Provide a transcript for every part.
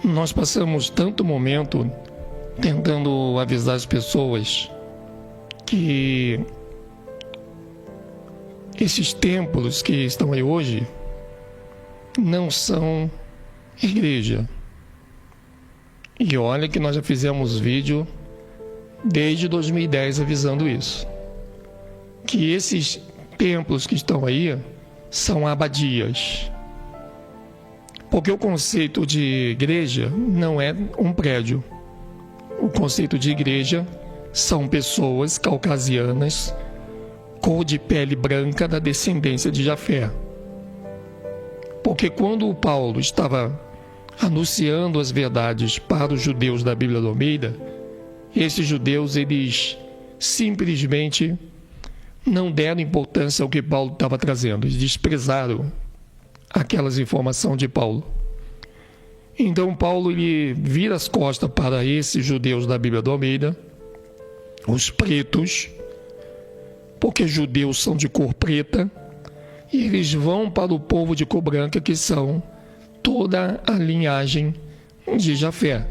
Nós passamos tanto momento tentando avisar as pessoas que esses templos que estão aí hoje não são igreja. E olha que nós já fizemos vídeo desde 2010 avisando isso. Que esses templos que estão aí são abadias. Porque o conceito de igreja não é um prédio. O conceito de igreja são pessoas caucasianas, cor de pele branca, da descendência de Jafé. Porque quando o Paulo estava anunciando as verdades para os judeus da Bíblia do Almeida, esses judeus, eles simplesmente não deram importância ao que Paulo estava trazendo. Eles desprezaram aquelas informações de Paulo. Então Paulo, ele vira as costas para esses judeus da Bíblia do Almeida, os pretos, porque judeus são de cor preta, e eles vão para o povo de cor branca, que são toda a linhagem de Jafé,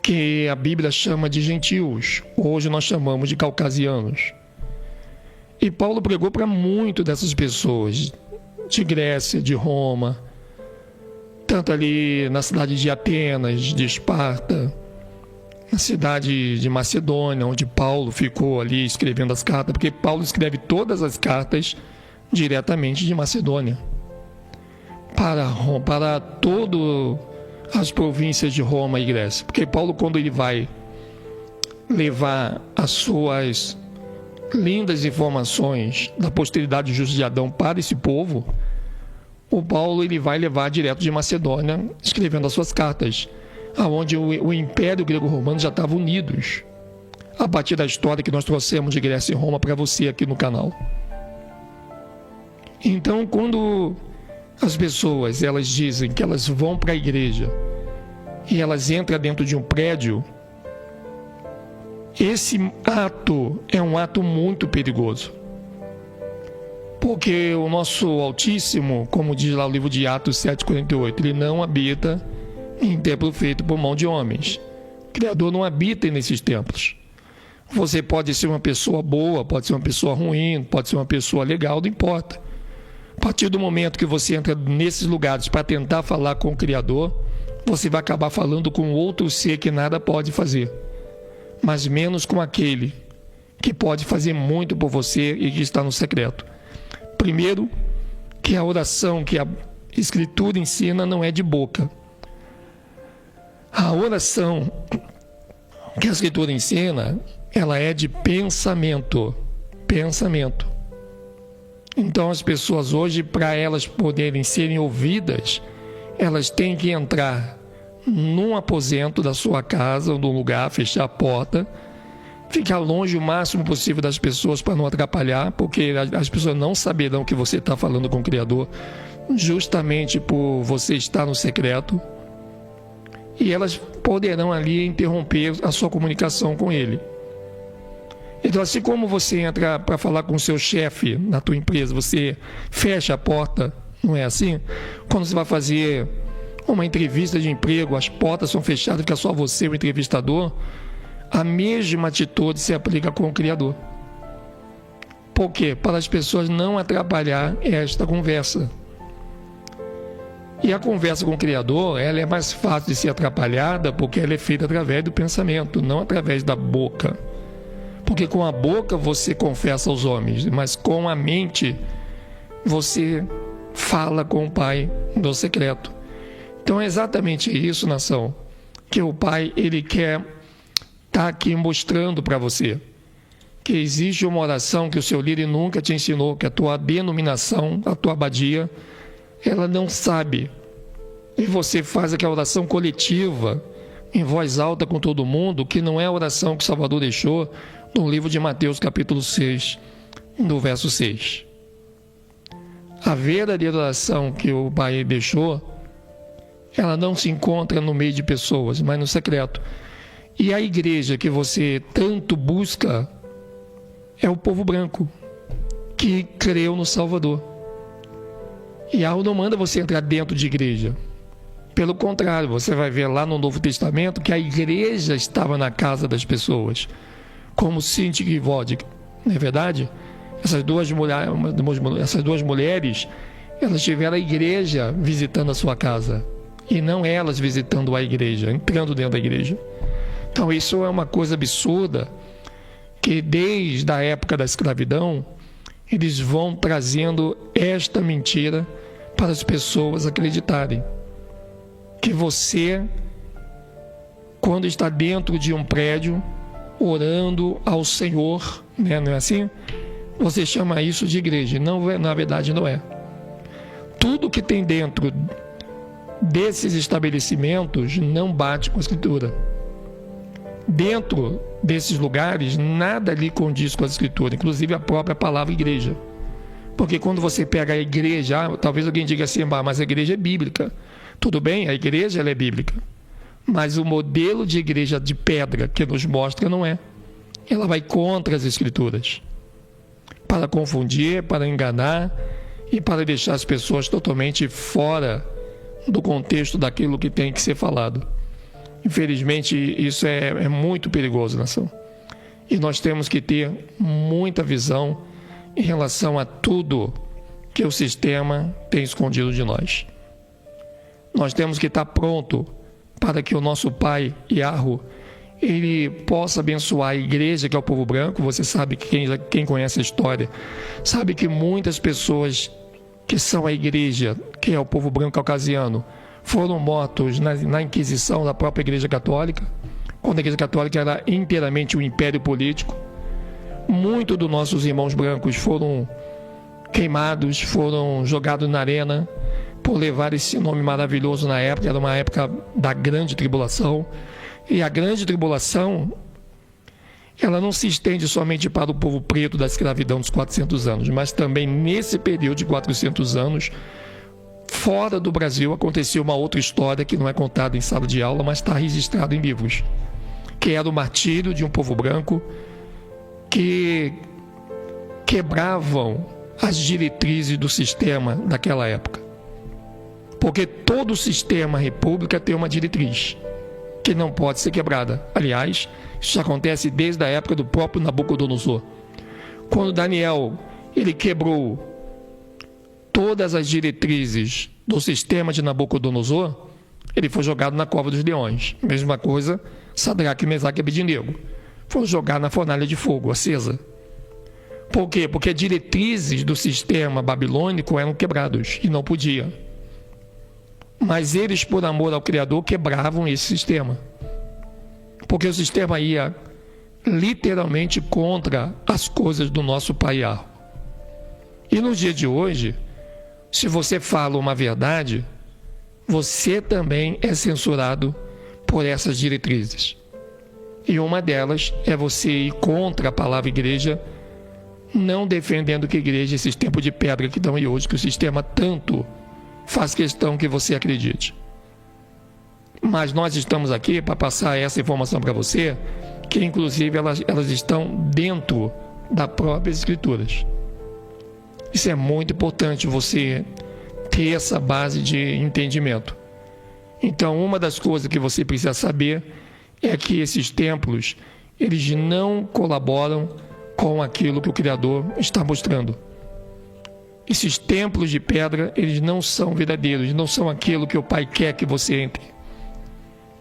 que a Bíblia chama de gentios, hoje nós chamamos de caucasianos. E Paulo pregou para muito dessas pessoas, de Grécia, de Roma, tanto ali na cidade de Atenas, de Esparta, na cidade de Macedônia, onde Paulo ficou ali escrevendo as cartas, porque Paulo escreve todas as cartas diretamente de Macedônia para todas as províncias de Roma e Grécia. Porque Paulo, quando ele vai levar as suas lindas informações da posteridade justa de Adão para esse povo, o Paulo, ele vai levar direto de Macedônia, escrevendo as suas cartas, aonde o Império Grego-Romano já estava unidos, a partir da história que nós trouxemos de Grécia e Roma para você aqui no canal. Então, quando as pessoas, elas dizem que elas vão para a igreja e elas entram dentro de um prédio, esse ato é um ato muito perigoso. Porque o nosso Altíssimo, como diz lá o livro de Atos 7,48, ele não habita em templo feito por mão de homens. O Criador não habita nesses templos. Você pode ser uma pessoa boa, pode ser uma pessoa ruim, pode ser uma pessoa legal, não importa. A partir do momento que você entra nesses lugares para tentar falar com o Criador, você vai acabar falando com outro ser que nada pode fazer, mas menos com aquele que pode fazer muito por você e que está no secreto. Primeiro, que a oração que a Escritura ensina não é de boca. A oração que a Escritura ensina, ela é de pensamento. Pensamento. Então as pessoas hoje, para elas poderem serem ouvidas, elas têm que entrar num aposento da sua casa ou num lugar, fechar a porta, ficar longe o máximo possível das pessoas para não atrapalhar, porque as pessoas não saberão que você está falando com o Criador, justamente por você estar no secreto, e elas poderão ali interromper a sua comunicação com Ele. Então, assim como você entra para falar com o seu chefe na tua empresa, você fecha a porta, não é assim? Quando você vai fazer uma entrevista de emprego, as portas são fechadas, fica só você, o entrevistador. A mesma atitude se aplica com o Criador. Por quê? Para as pessoas não atrapalhar esta conversa. E a conversa com o Criador, ela é mais fácil de ser atrapalhada porque ela é feita através do pensamento, não através da boca. Porque com a boca você confessa aos homens, mas com a mente você fala com o Pai do secreto. Então é exatamente isso, nação, que o Pai, ele quer estar aqui mostrando para você. Que existe uma oração que o seu líder nunca te ensinou, que a tua denominação, a tua abadia, ela não sabe. E você faz aquela oração coletiva, em voz alta com todo mundo, que não é a oração que o Salvador deixou no livro de Mateus, capítulo 6, no verso 6. A verdadeira oração que o Pai deixou, ela não se encontra no meio de pessoas, mas no secreto. E a igreja que você tanto busca é o povo branco, que creu no Salvador. E algo não manda você entrar dentro de igreja. Pelo contrário, você vai ver lá no Novo Testamento que a igreja estava na casa das pessoas, como Sintik e Vodk, não é verdade? Essas duas mulheres, elas tiveram a igreja visitando a sua casa, e não elas visitando a igreja, entrando dentro da igreja. Então isso é uma coisa absurda, que desde a época da escravidão, eles vão trazendo esta mentira para as pessoas acreditarem. Que você, quando está dentro de um prédio, orando ao Senhor, né? Não é assim? Você chama isso de igreja. Não, na verdade não é. Tudo que tem dentro desses estabelecimentos não bate com a Escritura. Dentro desses lugares, nada ali condiz com a Escritura, inclusive a própria palavra igreja. Porque quando você pega a igreja, talvez alguém diga assim, mas a igreja é bíblica. Tudo bem, a igreja ela é bíblica. Mas o modelo de igreja de pedra que nos mostra não é. Ela vai contra as Escrituras. Para confundir, para enganar e para deixar as pessoas totalmente fora do contexto daquilo que tem que ser falado. Infelizmente, isso é muito perigoso, nação. E nós temos que ter muita visão em relação a tudo que o sistema tem escondido de nós. Nós temos que estar pronto para que o nosso Pai, Yahweh, ele possa abençoar a igreja, que é o povo branco. Você sabe que quem conhece a história, sabe que muitas pessoas que são a igreja, que é o povo branco caucasiano, foram mortos na Inquisição da própria Igreja Católica, quando a Igreja Católica era inteiramente um império político. Muitos dos nossos irmãos brancos foram queimados, foram jogados na arena, por levar esse nome maravilhoso na época. Era uma época da grande tribulação. E a grande tribulação, ela não se estende somente para o povo preto da escravidão dos 400 anos, mas também nesse período de 400 anos, fora do Brasil, aconteceu uma outra história que não é contada em sala de aula, mas está registrada em livros, que era o martírio de um povo branco que quebravam as diretrizes do sistema daquela época. Porque todo o sistema república tem uma diretriz que não pode ser quebrada. Aliás, isso acontece desde a época do próprio Nabucodonosor. Quando Daniel ele quebrou todas as diretrizes do sistema de Nabucodonosor, ele foi jogado na cova dos leões. Mesma coisa, Sadraque, Mesaque e Abednego. Foram jogados na fornalha de fogo acesa. Por quê? Porque diretrizes do sistema babilônico eram quebrados e não podia. Mas eles, por amor ao Criador, quebravam esse sistema. Porque o sistema ia literalmente contra as coisas do nosso Pai Yahweh. E no dia de hoje, se você fala uma verdade, você também é censurado por essas diretrizes. E uma delas é você ir contra a palavra igreja, não defendendo que a igreja é esse templo de pedra que dão aí hoje, que o sistema tanto faz questão que você acredite. Mas nós estamos aqui para passar essa informação para você, que inclusive elas estão dentro das próprias Escrituras. Isso é muito importante, você ter essa base de entendimento. Então, uma das coisas que você precisa saber é que esses templos, eles não colaboram com aquilo que o Criador está mostrando. Esses templos de pedra, eles não são verdadeiros, não são aquilo que o Pai quer que você entre.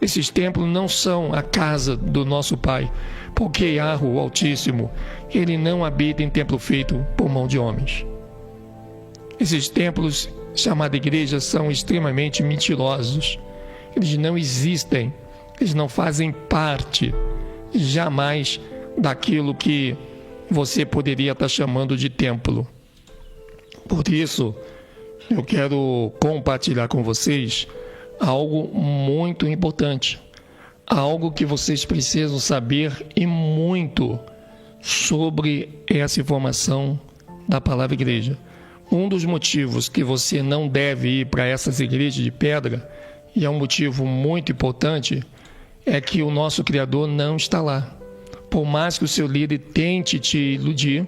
Esses templos não são a casa do nosso Pai, porque Yahweh, o Altíssimo, ele não habita em templo feito por mão de homens. Esses templos, chamados igrejas, são extremamente mentirosos. Eles não existem, eles não fazem parte jamais daquilo que você poderia estar chamando de templo. Por isso, eu quero compartilhar com vocês algo muito importante, algo que vocês precisam saber e muito sobre essa informação da palavra igreja. Um dos motivos que você não deve ir para essas igrejas de pedra, e é um motivo muito importante, é que o nosso Criador não está lá. Por mais que o seu líder tente te iludir,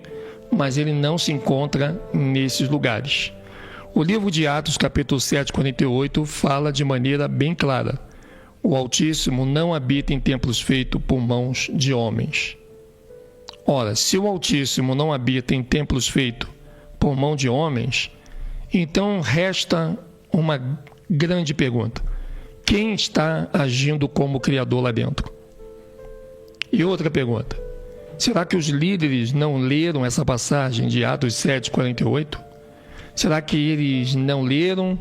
mas ele não se encontra nesses lugares. O livro de Atos, capítulo 7, 48, fala de maneira bem clara: o Altíssimo não habita em templos feitos por mãos de homens. Ora, se o Altíssimo não habita em templos feitos por mão de homens, então resta uma grande pergunta: quem está agindo como Criador lá dentro? E outra pergunta: será que os líderes não leram essa passagem de Atos 7, 48? Será que eles não leram?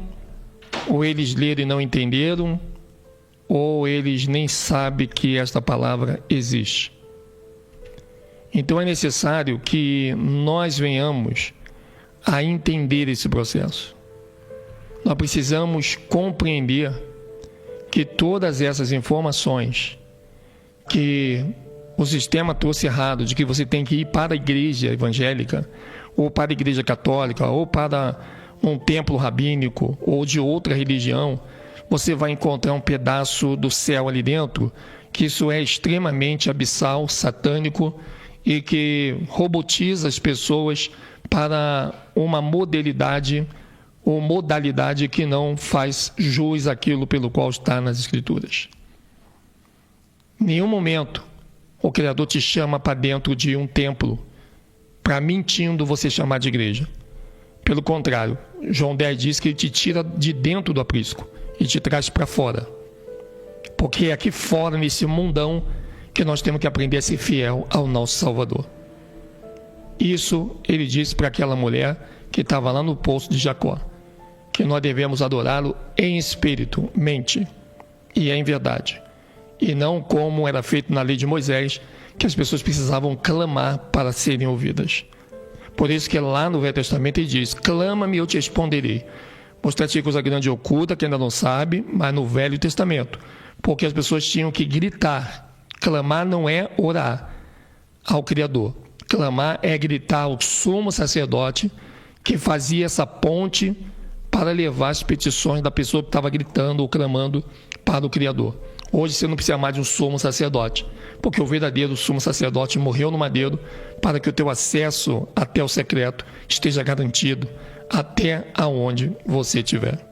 Ou eles leram e não entenderam? Ou eles nem sabem que esta palavra existe? Então é necessário que nós venhamos a entender esse processo. Nós precisamos compreender que todas essas informações que o sistema trouxe errado, de que você tem que ir para a igreja evangélica, ou para a igreja católica, ou para um templo rabínico, ou de outra religião, você vai encontrar um pedaço do céu ali dentro, que isso é extremamente abissal, satânico, e que robotiza as pessoas para uma modalidade ou modalidade que não faz jus àquilo pelo qual está nas Escrituras. Em nenhum momento o Criador te chama para dentro de um templo para, mentindo, você chamar de igreja. Pelo contrário, João 10 diz que ele te tira de dentro do aprisco e te traz para fora. Porque é aqui fora, nesse mundão, que nós temos que aprender a ser fiel ao nosso Salvador. Isso ele disse para aquela mulher que estava lá no poço de Jacó, que nós devemos adorá-lo em espírito, mente e em verdade, e não como era feito na lei de Moisés, que as pessoas precisavam clamar para serem ouvidas. Por isso que lá no Velho Testamento ele diz: clama-me e eu te responderei. Mostrar-te coisa grande e oculta que ainda não sabe, mas no Velho Testamento, porque as pessoas tinham que gritar. Clamar não é orar ao Criador. Clamar é gritar ao sumo sacerdote, que fazia essa ponte para levar as petições da pessoa que estava gritando ou clamando para o Criador. Hoje você não precisa mais de um sumo sacerdote, porque o verdadeiro sumo sacerdote morreu no madeiro para que o teu acesso até o secreto esteja garantido até aonde você estiver.